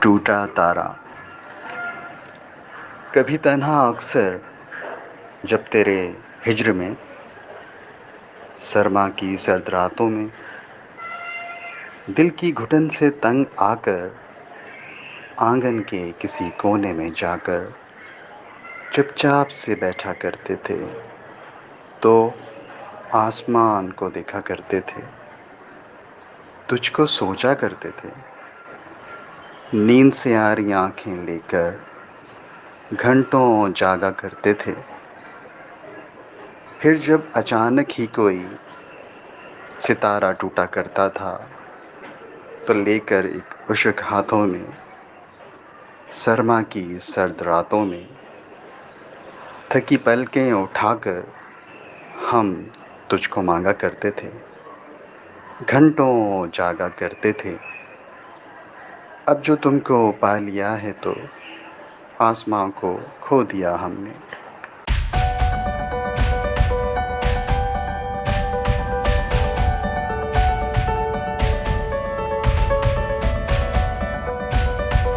टूटा तारा। कभी तन्हा अक्सर जब तेरे हिज्र में, सरमा की सर्द रातों में, दिल की घुटन से तंग आकर आंगन के किसी कोने में जाकर चुपचाप से बैठा करते थे, तो आसमान को देखा करते थे, तुझको सोचा करते थे। नींद से आ रही आँखें लेकर घंटों जागा करते थे। फिर जब अचानक ही कोई सितारा टूटा करता था, तो लेकर एक उशक हाथों में, सरमा की सर्द रातों में थकी पलकें उठाकर हम तुझको मांगा करते थे, घंटों जागा करते थे। अब जो तुमको पा लिया है, तो आसमां को खो दिया हमने।